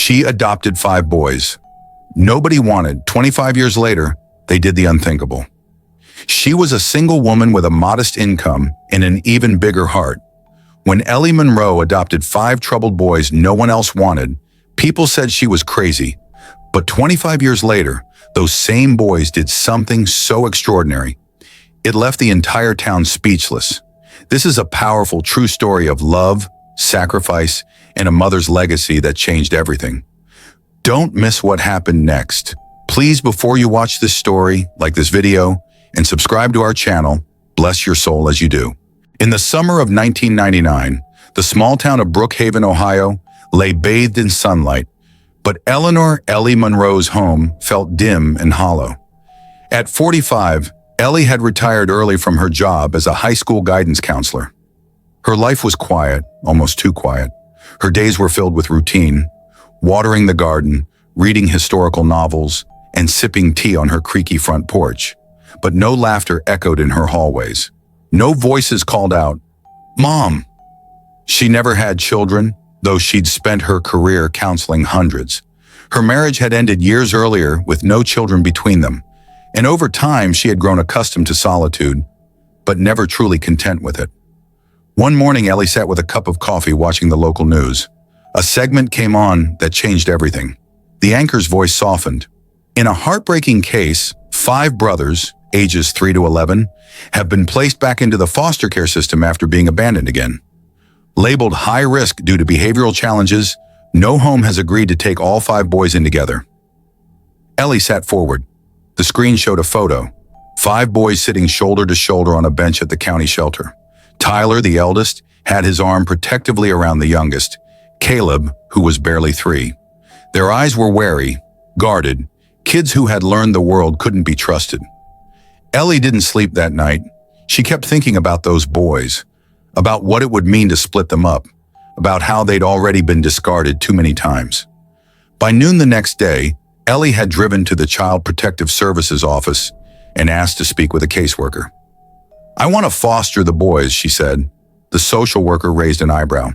She adopted 5 boys. Nobody wanted. 25 years later, they did the unthinkable. She was a single woman with a modest income and an even bigger heart. When Ellie Monroe adopted 5 troubled boys no one else wanted, people said she was crazy. But 25 years later, those same boys did something so extraordinary. It left the entire town speechless. This is a powerful, true story of love, sacrifice, and a mother's legacy that changed everything. Don't miss what happened next. Please, before you watch this story, like this video and subscribe to our channel. Bless your soul as you do. In the summer of 1999, the small town of Brookhaven, Ohio, lay bathed in sunlight, but Ellie Monroe's home felt dim and hollow. At 45, Ellie had retired early from her job as a high school guidance counselor. Her life was quiet, almost too quiet. Her days were filled with routine, watering the garden, reading historical novels, and sipping tea on her creaky front porch. But no laughter echoed in her hallways. No voices called out, "Mom!" She never had children, though she'd spent her career counseling hundreds. Her marriage had ended years earlier with no children between them, and over time she had grown accustomed to solitude, but never truly content with it. One morning, Ellie sat with a cup of coffee watching the local news. A segment came on that changed everything. The anchor's voice softened. In a heartbreaking case, 5 brothers, ages 3 to 11, have been placed back into the foster care system after being abandoned again. Labeled high risk due to behavioral challenges, no home has agreed to take all 5 boys in together. Ellie sat forward. The screen showed a photo. 5 boys sitting shoulder to shoulder on a bench at the county shelter. Tyler, the eldest, had his arm protectively around the youngest, Caleb, who was barely 3. Their eyes were wary, guarded, kids who had learned the world couldn't be trusted. Ellie didn't sleep that night. She kept thinking about those boys, about what it would mean to split them up, about how they'd already been discarded too many times. By noon the next day, Ellie had driven to the Child Protective Services office and asked to speak with a caseworker. "I want to foster the boys," she said. The social worker raised an eyebrow.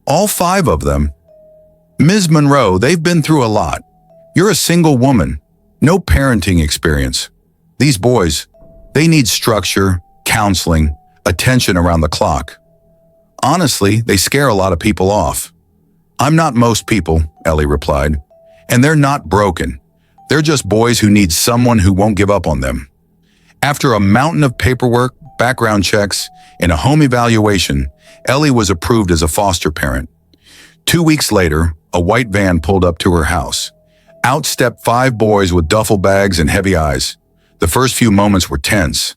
"All 5 of them? Ms. Monroe, they've been through a lot. You're a single woman, no parenting experience. These boys, they need structure, counseling, attention around the clock. Honestly, they scare a lot of people off." "I'm not most people," Ellie replied. "And they're not broken. They're just boys who need someone who won't give up on them." After a mountain of paperwork, background checks, and a home evaluation, Ellie was approved as a foster parent. 2 weeks later, a white van pulled up to her house. Out stepped 5 boys with duffel bags and heavy eyes. The first few moments were tense.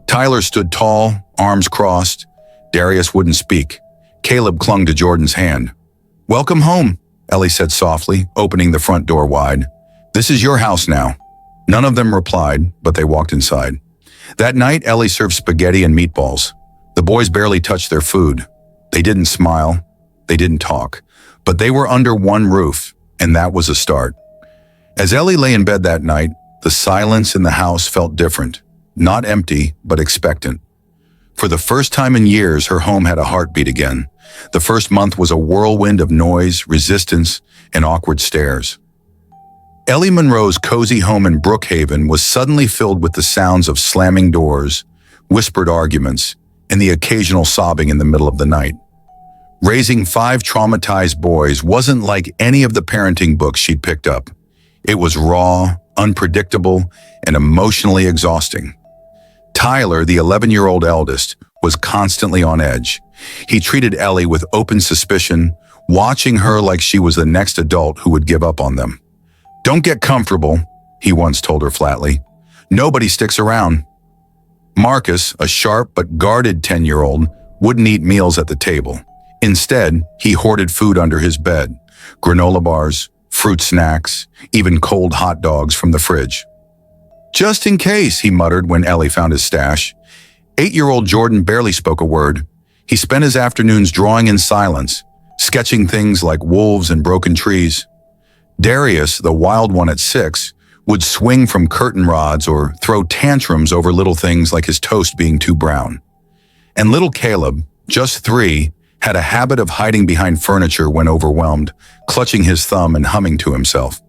Tyler stood tall, arms crossed. Darius wouldn't speak. Caleb clung to Jordan's hand. "Welcome home," Ellie said softly, opening the front door wide. "This is your house now." None of them replied, but they walked inside. That night, Ellie served spaghetti and meatballs. The boys barely touched their food. They didn't smile. They didn't talk. But they were under one roof, and that was a start. As Ellie lay in bed that night, the silence in the house felt different. Not empty, but expectant. For the first time in years, her home had a heartbeat again. The first month was a whirlwind of noise, resistance, and awkward stares. Ellie Monroe's cozy home in Brookhaven was suddenly filled with the sounds of slamming doors, whispered arguments, and the occasional sobbing in the middle of the night. Raising 5 traumatized boys wasn't like any of the parenting books she'd picked up. It was raw, unpredictable, and emotionally exhausting. Tyler, the 11-year-old eldest, was constantly on edge. He treated Ellie with open suspicion, watching her like she was the next adult who would give up on them. "Don't get comfortable," he once told her flatly. "Nobody sticks around." Marcus, a sharp but guarded 10-year-old, wouldn't eat meals at the table. Instead, he hoarded food under his bed, granola bars, fruit snacks, even cold hot dogs from the fridge. "Just in case," he muttered when Ellie found his stash. 8-year-old Jordan barely spoke a word. He spent his afternoons drawing in silence, sketching things like wolves and broken trees. Darius, the wild one at 6, would swing from curtain rods or throw tantrums over little things like his toast being too brown. And little Caleb, just 3, had a habit of hiding behind furniture when overwhelmed, clutching his thumb and humming to himself.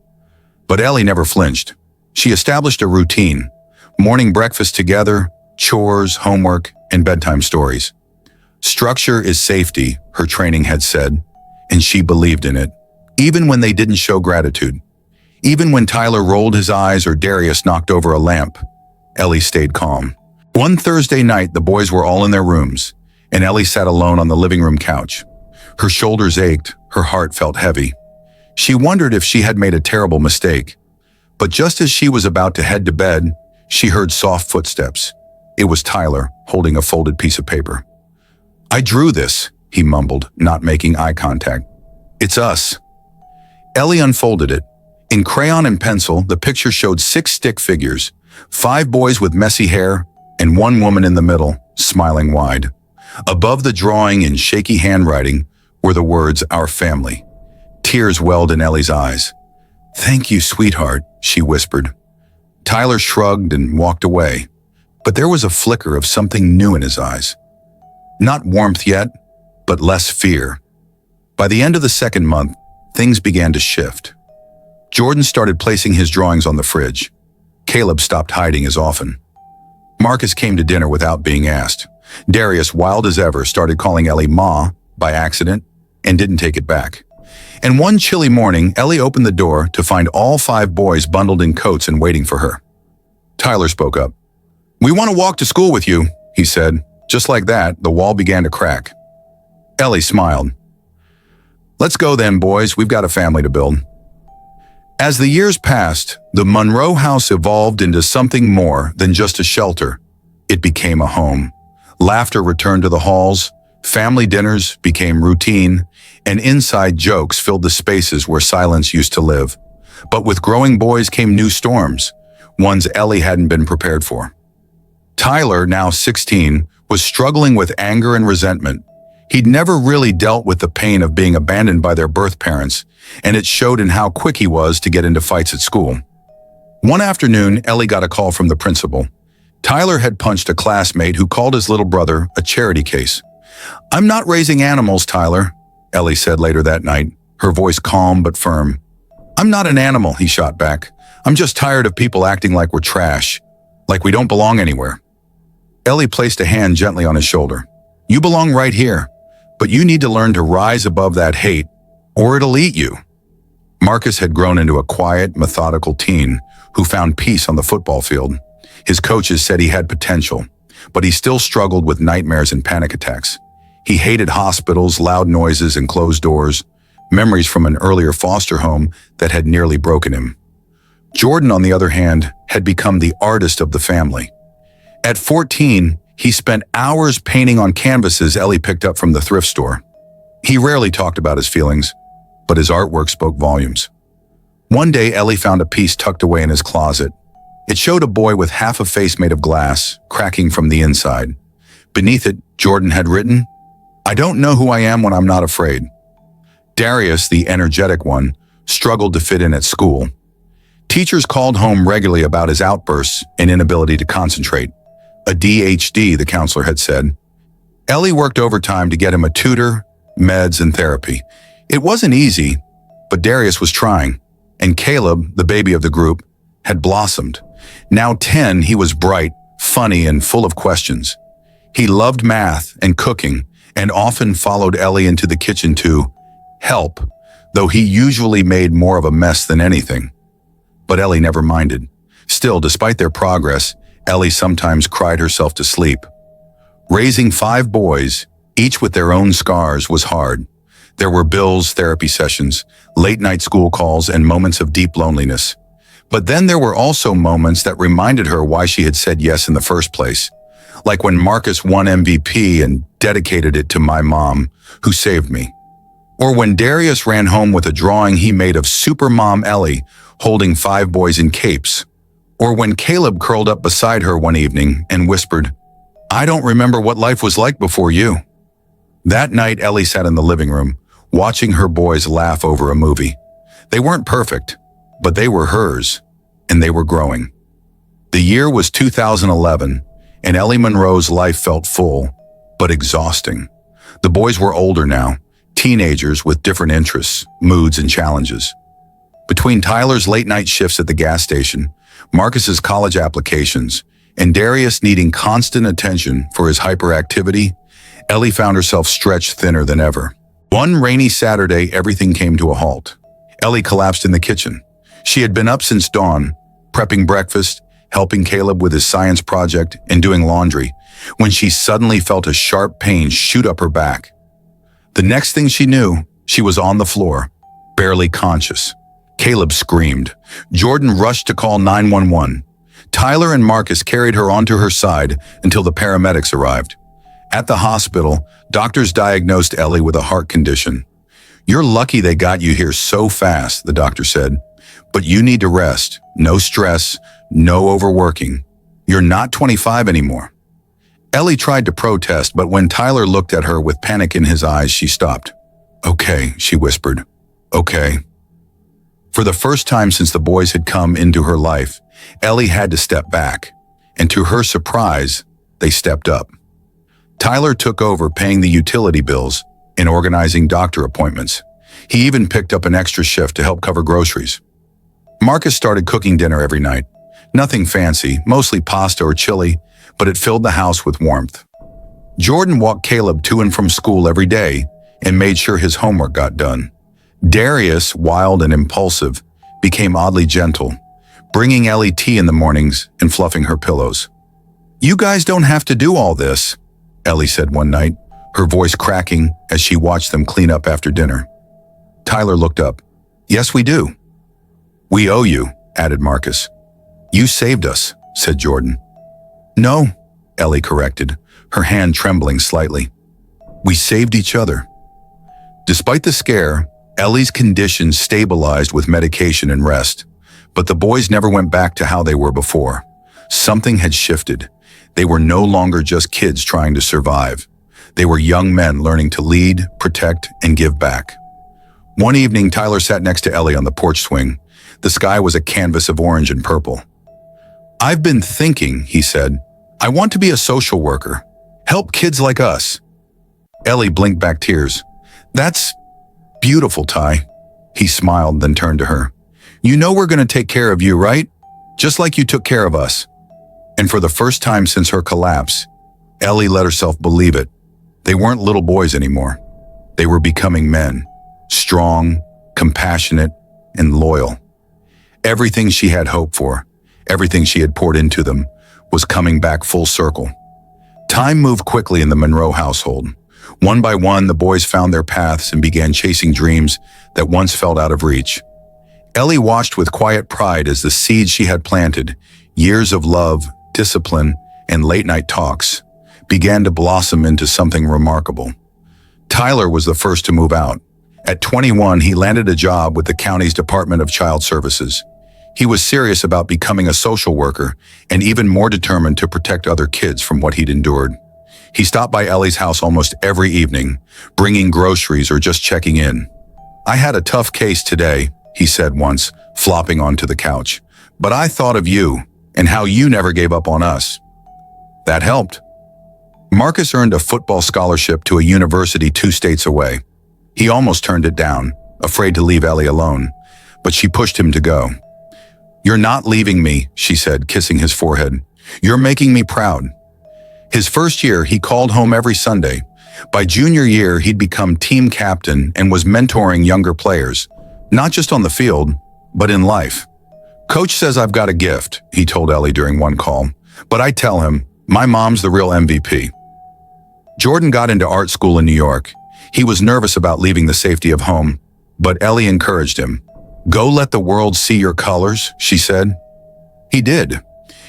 But Ellie never flinched. She established a routine: morning breakfast together, chores, homework, and bedtime stories. Structure is safety, her training had said, and she believed in it, even when they didn't show gratitude. Even when Tyler rolled his eyes or Darius knocked over a lamp, Ellie stayed calm. One Thursday night, the boys were all in their rooms, and Ellie sat alone on the living room couch. Her shoulders ached, her heart felt heavy. She wondered if she had made a terrible mistake. But just as she was about to head to bed, she heard soft footsteps. It was Tyler, holding a folded piece of paper. "I drew this," he mumbled, not making eye contact. "It's us." Ellie unfolded it. In crayon and pencil, the picture showed 6 stick figures, 5 boys with messy hair, and 1 woman in the middle, smiling wide. Above the drawing in shaky handwriting were the words, "Our family." Tears welled in Ellie's eyes. "Thank you, sweetheart," she whispered. Tyler shrugged and walked away, but there was a flicker of something new in his eyes. Not warmth yet, but less fear. By the end of the second month, things began to shift. Jordan started placing his drawings on the fridge. Caleb stopped hiding as often. Marcus came to dinner without being asked. Darius, wild as ever, started calling Ellie Ma by accident and didn't take it back. And one chilly morning, Ellie opened the door to find all 5 boys bundled in coats and waiting for her. Tyler spoke up. "We want to walk to school with you," he said. Just like that, the wall began to crack. Ellie smiled. "Let's go then, boys. We've got a family to build." As the years passed, the Monroe house evolved into something more than just a shelter. It became a home. Laughter returned to the halls, family dinners became routine, and inside jokes filled the spaces where silence used to live. But with growing boys came new storms, ones Ellie hadn't been prepared for. Tyler, now 16, was struggling with anger and resentment. He'd never really dealt with the pain of being abandoned by their birth parents, and it showed in how quick he was to get into fights at school. One afternoon, Ellie got a call from the principal. Tyler had punched a classmate who called his little brother a charity case. "I'm not raising animals, Tyler," Ellie said later that night, her voice calm but firm. "I'm not an animal," he shot back. "I'm just tired of people acting like we're trash, like we don't belong anywhere." Ellie placed a hand gently on his shoulder. "You belong right here, but you need to learn to rise above that hate, or it'll eat you." Marcus had grown into a quiet, methodical teen who found peace on the football field. His coaches said he had potential, but he still struggled with nightmares and panic attacks. He hated hospitals, loud noises, and closed doors, memories from an earlier foster home that had nearly broken him. Jordan, on the other hand, had become the artist of the family. At 14, he spent hours painting on canvases Ellie picked up from the thrift store. He rarely talked about his feelings, but his artwork spoke volumes. One day, Ellie found a piece tucked away in his closet. It showed a boy with half a face made of glass, cracking from the inside. Beneath it, Jordan had written, "I don't know who I am when I'm not afraid." Darius, the energetic one, struggled to fit in at school. Teachers called home regularly about his outbursts and inability to concentrate. ADHD, the counselor had said. Ellie worked overtime to get him a tutor, meds, and therapy. It wasn't easy, but Darius was trying. And Caleb, the baby of the group, had blossomed. Now 10, he was bright, funny, and full of questions. He loved math and cooking, and often followed Ellie into the kitchen to help, though he usually made more of a mess than anything. But Ellie never minded. Still, despite their progress, Ellie sometimes cried herself to sleep. Raising 5 boys, each with their own scars, was hard. There were bills, therapy sessions, late-night school calls, and moments of deep loneliness. But then there were also moments that reminded her why she had said yes in the first place. Like when Marcus won MVP and dedicated it to my mom, who saved me. Or when Darius ran home with a drawing he made of Supermom Ellie holding 5 boys in capes. Or when Caleb curled up beside her one evening and whispered, "I don't remember what life was like before you." That night, Ellie sat in the living room, watching her boys laugh over a movie. They weren't perfect, but they were hers, and they were growing. The year was 2011, and Ellie Monroe's life felt full, but exhausting. The boys were older now, teenagers with different interests, moods, and challenges. Between Tyler's late-night shifts at the gas station, Marcus's college applications, and Darius needing constant attention for his hyperactivity, Ellie found herself stretched thinner than ever. One rainy Saturday, everything came to a halt. Ellie collapsed in the kitchen. She had been up since dawn, prepping breakfast, helping Caleb with his science project, and doing laundry, when she suddenly felt a sharp pain shoot up her back. The next thing she knew, she was on the floor, barely conscious. Caleb screamed. Jordan rushed to call 911. Tyler and Marcus carried her onto her side until the paramedics arrived. At the hospital, doctors diagnosed Ellie with a heart condition. "You're lucky they got you here so fast," the doctor said. "But you need to rest. No stress, no overworking. You're not 25 anymore." Ellie tried to protest, but when Tyler looked at her with panic in his eyes, she stopped. "Okay," she whispered. "Okay." For the first time since the boys had come into her life, Ellie had to step back, and to her surprise, they stepped up. Tyler took over paying the utility bills and organizing doctor appointments. He even picked up an extra shift to help cover groceries. Marcus started cooking dinner every night. Nothing fancy, mostly pasta or chili, but it filled the house with warmth. Jordan walked Caleb to and from school every day and made sure his homework got done. Darius, wild and impulsive, became oddly gentle, bringing Ellie tea in the mornings and fluffing her pillows. "You guys don't have to do all this," Ellie said one night, her voice cracking as she watched them clean up after dinner. Tyler looked up. "Yes, we do." "We owe you," added Marcus. "You saved us," said Jordan. "No," Ellie corrected, her hand trembling slightly. "We saved each other." Despite the scare, Ellie's condition stabilized with medication and rest, but the boys never went back to how they were before. Something had shifted. They were no longer just kids trying to survive. They were young men learning to lead, protect, and give back. One evening, Tyler sat next to Ellie on the porch swing. The sky was a canvas of orange and purple. "I've been thinking," he said. "I want to be a social worker. Help kids like us." Ellie blinked back tears. "That's beautiful, Ty." He smiled, then turned to her. "You know we're going to take care of you, right? Just like you took care of us." And for the first time since her collapse, Ellie let herself believe it. They weren't little boys anymore. They were becoming men, strong, compassionate, and loyal. Everything she had hoped for, everything she had poured into them, was coming back full circle. Time moved quickly in the Monroe household. One by one, the boys found their paths and began chasing dreams that once felt out of reach. Ellie watched with quiet pride as the seeds she had planted, years of love, discipline, and late-night talks, began to blossom into something remarkable. Tyler was the first to move out. At 21, he landed a job with the county's Department of Child Services. He was serious about becoming a social worker and even more determined to protect other kids from what he'd endured. He stopped by Ellie's house almost every evening, bringing groceries or just checking in. "I had a tough case today," he said once, flopping onto the couch. "But I thought of you and how you never gave up on us." That helped. Marcus earned a football scholarship to a university 2 states away. He almost turned it down, afraid to leave Ellie alone, but she pushed him to go. "You're not leaving me," she said, kissing his forehead. "You're making me proud." His first year, he called home every Sunday. By junior year, he'd become team captain and was mentoring younger players, not just on the field, but in life. "Coach says I've got a gift," he told Ellie during one call, "but I tell him, my mom's the real MVP." Jordan got into art school in New York. He was nervous about leaving the safety of home, but Ellie encouraged him. "Go let the world see your colors," she said. He did.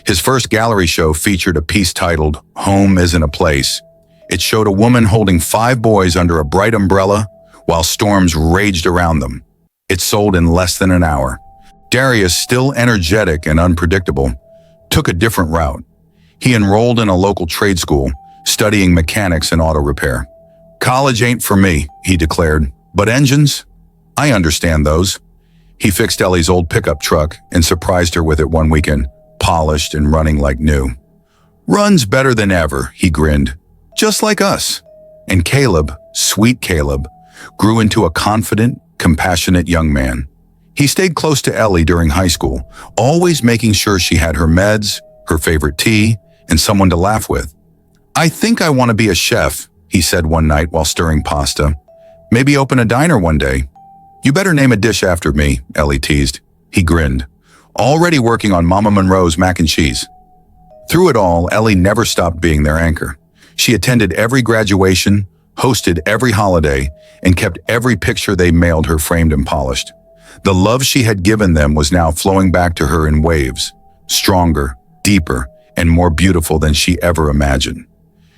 His first gallery show featured a piece titled, "Home Isn't a Place." It showed a woman holding 5 boys under a bright umbrella while storms raged around them. It sold in less than an hour. Darius, still energetic and unpredictable, took a different route. He enrolled in a local trade school, studying mechanics and auto repair. "College ain't for me," he declared, "but engines? I understand those." He fixed Ellie's old pickup truck and surprised her with it one weekend, polished and running like new. "Runs better than ever," he grinned. "Just like us." And Caleb, sweet Caleb, grew into a confident, compassionate young man. He stayed close to Ellie during high school, always making sure she had her meds, her favorite tea, and someone to laugh with. "I think I want to be a chef," he said one night while stirring pasta. "Maybe open a diner one day." "You better name a dish after me," Ellie teased. He grinned, already working on Mama Monroe's mac and cheese. Through it all, Ellie never stopped being their anchor. She attended every graduation, hosted every holiday, and kept every picture they mailed her framed and polished. The love she had given them was now flowing back to her in waves, stronger, deeper, and more beautiful than she ever imagined.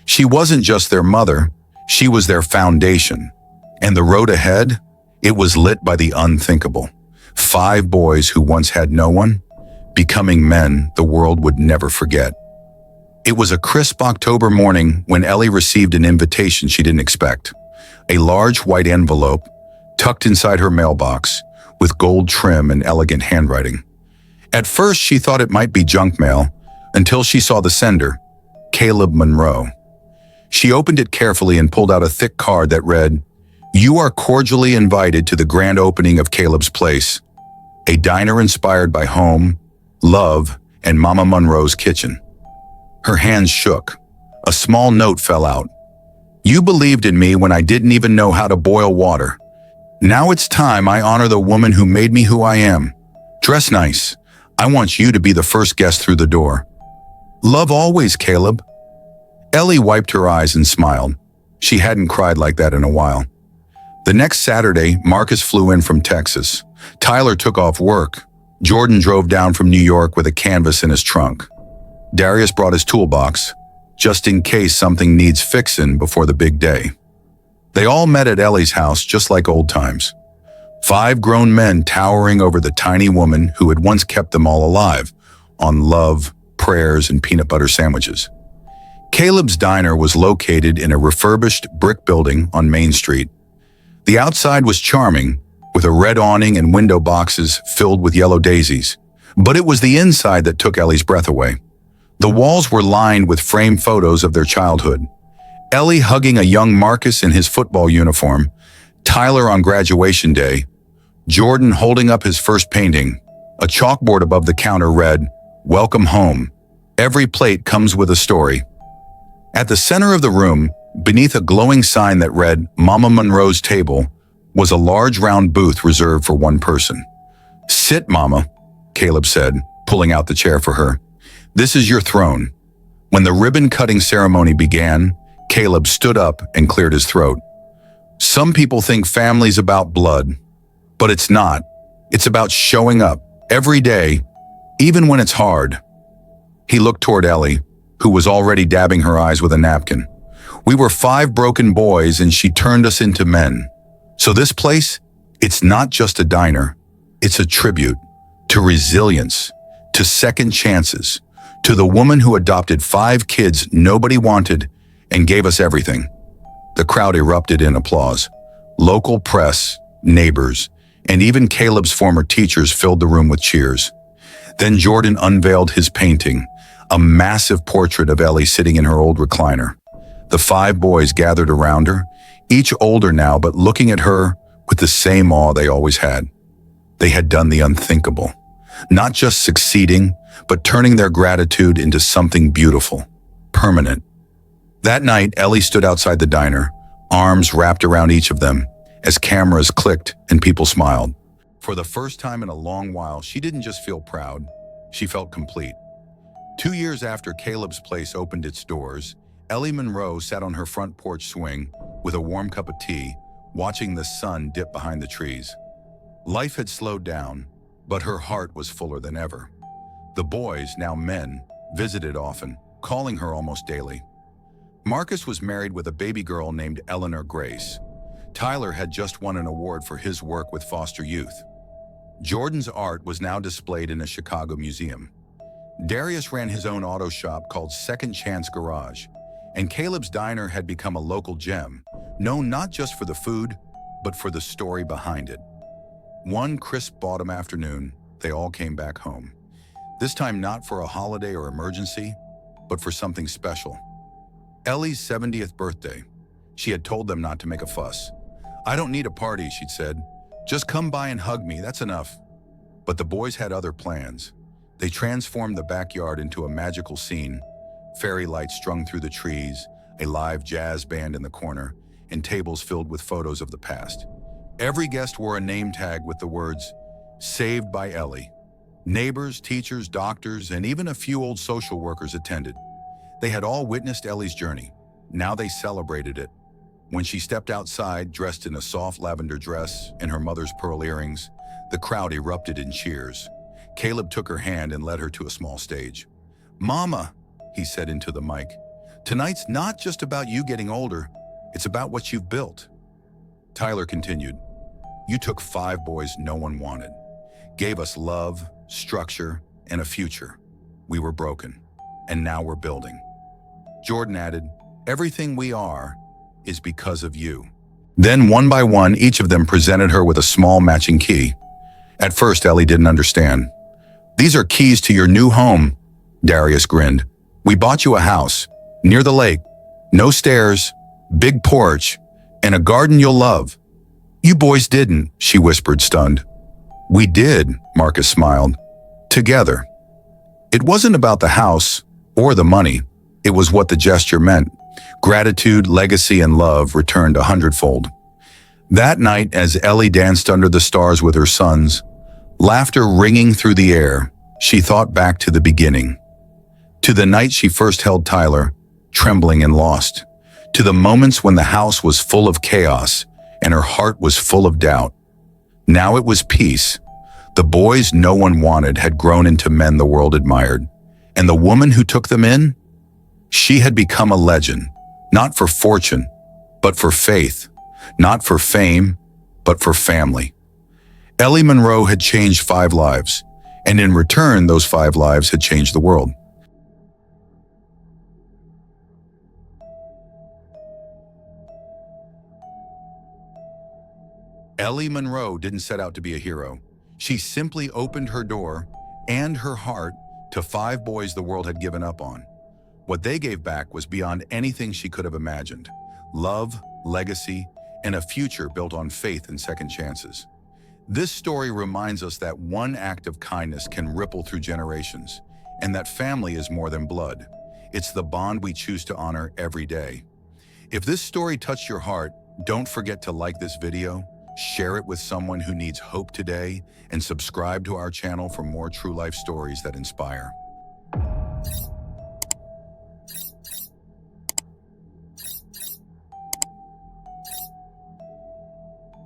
She wasn't just their mother, she was their foundation. And the road ahead, it was lit by the unthinkable. 5 boys who once had no one, becoming men the world would never forget. It was a crisp October morning when Ellie received an invitation she didn't expect. A large white envelope, tucked inside her mailbox, with gold trim and elegant handwriting. At first, she thought it might be junk mail, until she saw the sender, Caleb Monroe. She opened it carefully and pulled out a thick card that read, "You are cordially invited to the grand opening of Caleb's Place, a diner inspired by home, love, and Mama Monroe's kitchen." Her hands shook. A small note fell out. "You believed in me when I didn't even know how to boil water. Now it's time I honor the woman who made me who I am. Dress nice. I want you to be the first guest through the door. Love always, Caleb." Ellie wiped her eyes and smiled. She hadn't cried like that in a while. The next Saturday, Marcus flew in from Texas. Tyler took off work. Jordan drove down from New York with a canvas in his trunk. Darius brought his toolbox, just in case something needs fixin' before the big day. They all met at Ellie's house just like old times. 5 grown men towering over the tiny woman who had once kept them all alive, on love, prayers, and peanut butter sandwiches. Caleb's diner was located in a refurbished brick building on Main Street. The outside was charming, with a red awning and window boxes filled with yellow daisies, but it was the inside that took Ellie's breath away. The walls were lined with framed photos of their childhood. Ellie hugging a young Marcus in his football uniform, Tyler on graduation day, Jordan holding up his first painting. A chalkboard above the counter read, "Welcome home. Every plate comes with a story." At the center of the room, beneath a glowing sign that read, "Mama Monroe's Table," was a large round booth reserved for one person. "Sit, Mama," Caleb said, pulling out the chair for her. "This is your throne." When the ribbon-cutting ceremony began, Caleb stood up and cleared his throat. "Some people think family's about blood, but it's not. It's about showing up every day, even when it's hard." He looked toward Ellie, who was already dabbing her eyes with a napkin. "We were 5 broken boys and she turned us into men. So this place, it's not just a diner. It's a tribute to resilience, to second chances, to the woman who adopted 5 kids nobody wanted and gave us everything." The crowd erupted in applause. Local press, neighbors, and even Caleb's former teachers filled the room with cheers. Then Jordan unveiled his painting, a massive portrait of Ellie sitting in her old recliner. The 5 boys gathered around her, each older now but looking at her with the same awe they always had. They had done the unthinkable, not just succeeding, but turning their gratitude into something beautiful, permanent. That night, Ellie stood outside the diner, arms wrapped around each of them, as cameras clicked and people smiled. For the first time in a long while, she didn't just feel proud, she felt complete. 2 years after Caleb's Place opened its doors, Ellie Monroe sat on her front porch swing with a warm cup of tea, watching the sun dip behind the trees. Life had slowed down, but her heart was fuller than ever. The boys, now men, visited often, calling her almost daily. Marcus was married with a baby girl named Eleanor Grace. Tyler had just won an award for his work with foster youth. Jordan's art was now displayed in a Chicago museum. Darius ran his own auto shop called Second Chance Garage, and Caleb's Diner had become a local gem, known not just for the food, but for the story behind it. One crisp autumn afternoon, they all came back home. This time not for a holiday or emergency, but for something special. Ellie's 70th birthday. She had told them not to make a fuss. "I don't need a party," she'd said. "Just come by and hug me, that's enough." But the boys had other plans. They transformed the backyard into a magical scene. Fairy lights strung through the trees, a live jazz band in the corner, and tables filled with photos of the past. Every guest wore a name tag with the words, "Saved by Ellie." Neighbors, teachers, doctors, and even a few old social workers attended. They had all witnessed Ellie's journey. Now they celebrated it. When she stepped outside, dressed in a soft lavender dress and her mother's pearl earrings, the crowd erupted in cheers. Caleb took her hand and led her to a small stage. "Mama," he said into the mic, "tonight's not just about you getting older, it's about what you've built." Tyler continued, "You took 5 boys no one wanted, gave us love, structure, and a future. We were broken, and now we're building." Jordan added, "Everything we are is because of you." Then, one by one, each of them presented her with a small matching key. At first, Ellie didn't understand. "These are keys to your new home," Darius grinned. "We bought you a house, near the lake, no stairs, big porch, and a garden you'll love." "You boys didn't," she whispered, stunned. "We did," Marcus smiled. "Together." It wasn't about the house or the money. It was what the gesture meant. Gratitude, legacy, and love returned 100-fold. That night, as Ellie danced under the stars with her sons, laughter ringing through the air, she thought back to the beginning. To the night she first held Tyler, trembling and lost. To the moments when the house was full of chaos and her heart was full of doubt. Now it was peace. The boys no one wanted had grown into men the world admired. And the woman who took them in? She had become a legend, not for fortune, but for faith, not for fame, but for family. Ellie Monroe had changed 5 lives, and in return, those 5 lives had changed the world. Ellie Monroe didn't set out to be a hero. She simply opened her door and her heart to 5 boys the world had given up on. What they gave back was beyond anything she could have imagined. Love, legacy, and a future built on faith and second chances. This story reminds us that one act of kindness can ripple through generations, and that family is more than blood. It's the bond we choose to honor every day. If this story touched your heart, don't forget to like this video, share it with someone who needs hope today, and subscribe to our channel for more true life stories that inspire.